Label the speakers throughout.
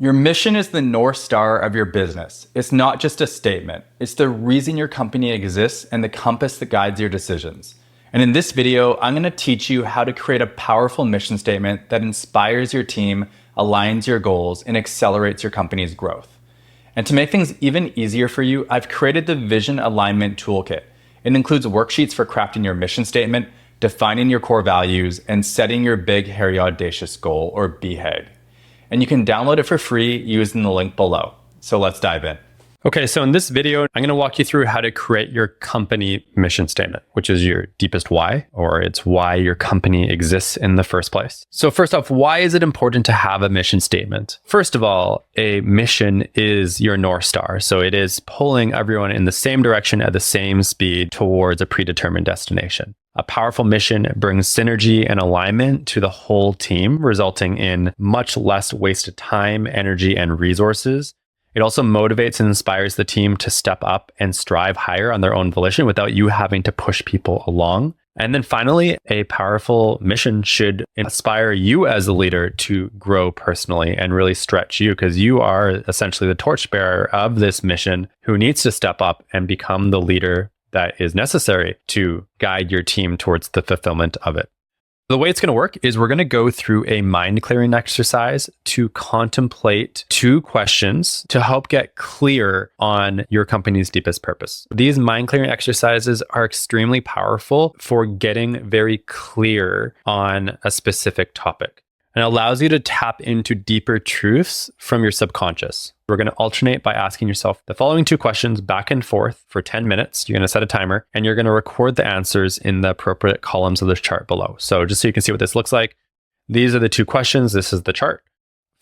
Speaker 1: Your mission is the North Star of your business. It's not just a statement. It's the reason your company exists and the compass that guides your decisions. And in this video, I'm going to teach you how to create a powerful mission statement that inspires your team, aligns your goals, and accelerates your company's growth. And to make things even easier for you, I've created the Vision Alignment Toolkit. It includes worksheets for crafting your mission statement, defining your core values, and setting your big, hairy, audacious goal, or BHAG. And you can download it for free using the link below. So let's dive in. Okay, so in this video, I'm going to walk you through how to create your company mission statement, which is your deepest why, or it's why your company exists in the first place. So first off, why is it important to have a mission statement? First of all, a mission is your North Star. So it is pulling everyone in the same direction at the same speed towards a predetermined destination. A powerful mission brings synergy and alignment to the whole team, resulting in much less wasted time, energy, and resources. It also motivates and inspires the team to step up and strive higher on their own volition without you having to push people along. And then finally, a powerful mission should inspire you as a leader to grow personally and really stretch you, because you are essentially the torchbearer of this mission who needs to step up and become the leader that is necessary to guide your team towards the fulfillment of it. The way it's going to work is we're going to go through a mind clearing exercise to contemplate 2 questions to help get clear on your company's deepest purpose. These mind clearing exercises are extremely powerful for getting very clear on a specific topic, and allows you to tap into deeper truths from your subconscious. We're going to alternate by asking yourself the following 2 questions back and forth for 10 minutes. You're going to set a timer and you're going to record the answers in the appropriate columns of this chart below. So just so you can see what this looks like, these are the 2 questions. This is the chart.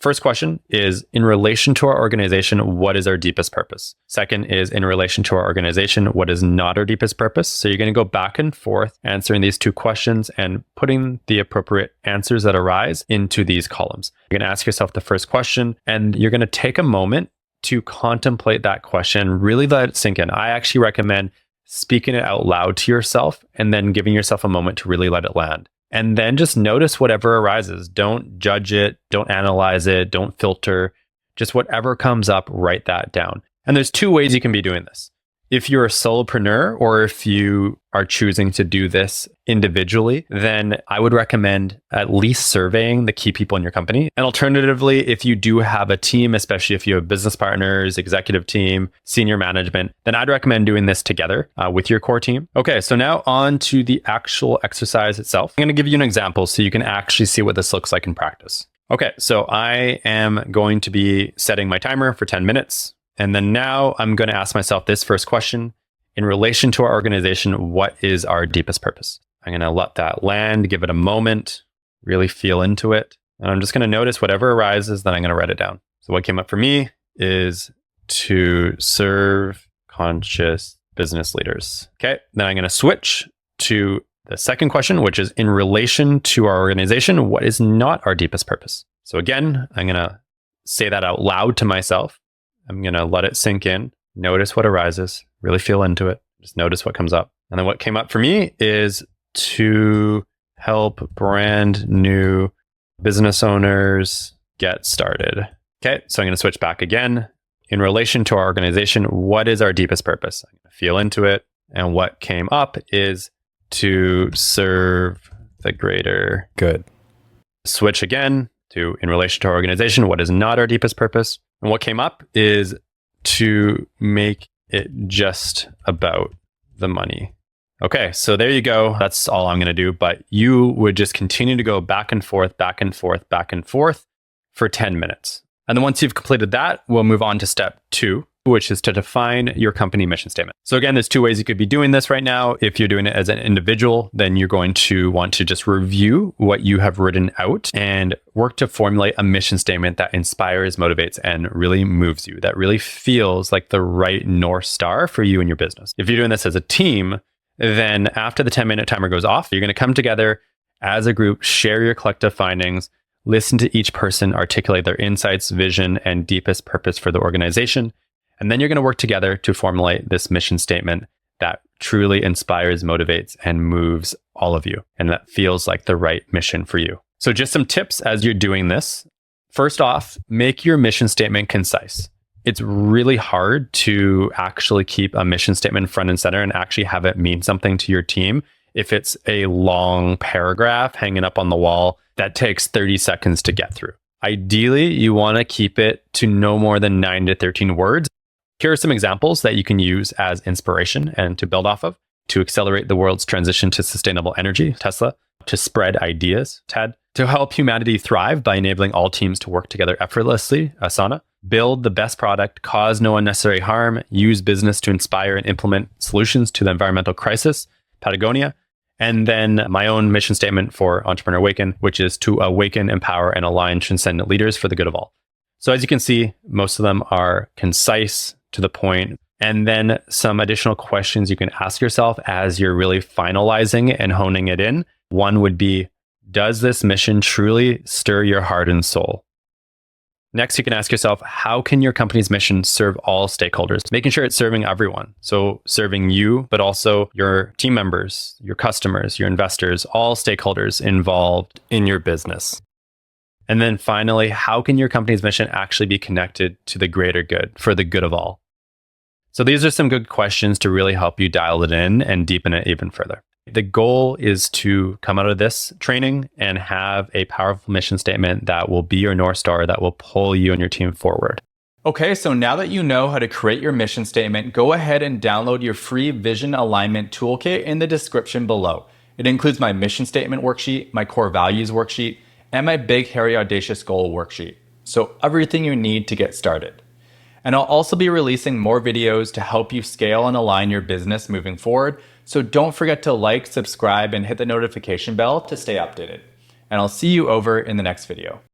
Speaker 1: First question is, in relation to our organization, what is our deepest purpose? Second is, in relation to our organization, what is not our deepest purpose? So you're going to go back and forth answering these 2 questions and putting the appropriate answers that arise into these columns. You're going to ask yourself the first question, and you're going to take a moment to contemplate that question, really let it sink in. I actually recommend speaking it out loud to yourself and then giving yourself a moment to really let it land. And then just notice whatever arises. Don't judge it. Don't analyze it. Don't filter. Just whatever comes up, write that down. And there's 2 ways you can be doing this. If you're a solopreneur or if you are choosing to do this individually, then I would recommend at least surveying the key people in your company. And alternatively, if you do have a team, especially if you have business partners, executive team, senior management, then I'd recommend doing this together with your core team. Okay, so now on to the actual exercise itself. I'm going to give you an example so you can actually see what this looks like in practice. Okay, so I am going to be setting my timer for 10 minutes. And then now I'm going to ask myself this first question. In relation to our organization, what is our deepest purpose? I'm going to let that land, give it a moment, really feel into it. And I'm just going to notice whatever arises, then I'm going to write it down. So what came up for me is to serve conscious business leaders. Okay, then I'm going to switch to the second question, which is in relation to our organization, what is not our deepest purpose? So again, I'm going to say that out loud to myself. I'm going to let it sink in, notice what arises, really feel into it, just notice what comes up. And then what came up for me is to help brand new business owners get started. Okay, so I'm going to switch back again. In relation to our organization, what is our deepest purpose? I'm going to feel into it. And what came up is to serve the greater good. Switch again to in relation to our organization, what is not our deepest purpose? And what came up is to make it just about the money. Okay, so there you go. That's all I'm going to do. But you would just continue to go back and forth, back and forth, back and forth for 10 minutes. And then once you've completed that, we'll move on to step 2, which is to define your company mission statement. So again, there's 2 ways you could be doing this right now. If you're doing it as an individual, then you're going to want to just review what you have written out and work to formulate a mission statement that inspires, motivates, and really moves you, that really feels like the right North Star for you and your business. If you're doing this as a team, then after the 10-minute timer goes off, you're going to come together as a group, share your collective findings, listen to each person articulate their insights, vision, and deepest purpose for the organization. And then you're going to work together to formulate this mission statement that truly inspires, motivates, and moves all of you. And that feels like the right mission for you. So just some tips as you're doing this. First off, make your mission statement concise. It's really hard to actually keep a mission statement front and center and actually have it mean something to your team if it's a long paragraph hanging up on the wall that takes 30 seconds to get through. Ideally, you want to keep it to no more than 9 to 13 words. Here are some examples that you can use as inspiration and to build off of. To accelerate the world's transition to sustainable energy, Tesla. To spread ideas, TED. To help humanity thrive by enabling all teams to work together effortlessly, Asana. Build the best product, cause no unnecessary harm, use business to inspire and implement solutions to the environmental crisis, Patagonia. And then my own mission statement for Entrepreneur Awaken, which is to awaken, empower, and align transcendent leaders for the good of all. So as you can see, most of them are concise, to the point. And then some additional questions you can ask yourself as you're really finalizing and honing it in. One would be, does this mission truly stir your heart and soul? Next, you can ask yourself, how can your company's mission serve all stakeholders? Making sure it's serving everyone. So serving you, but also your team members, your customers, your investors, all stakeholders involved in your business. And then finally, how can your company's mission actually be connected to the greater good for the good of all? So these are some good questions to really help you dial it in and deepen it even further. The goal is to come out of this training and have a powerful mission statement that will be your North Star, that will pull you and your team forward. Okay, so now that you know how to create your mission statement, go ahead and download your free vision alignment toolkit in the description below. It includes my mission statement worksheet, my core values worksheet, and my big, hairy, audacious goal worksheet. So everything you need to get started. And I'll also be releasing more videos to help you scale and align your business moving forward. So don't forget to like, subscribe, and hit the notification bell to stay updated. And I'll see you over in the next video.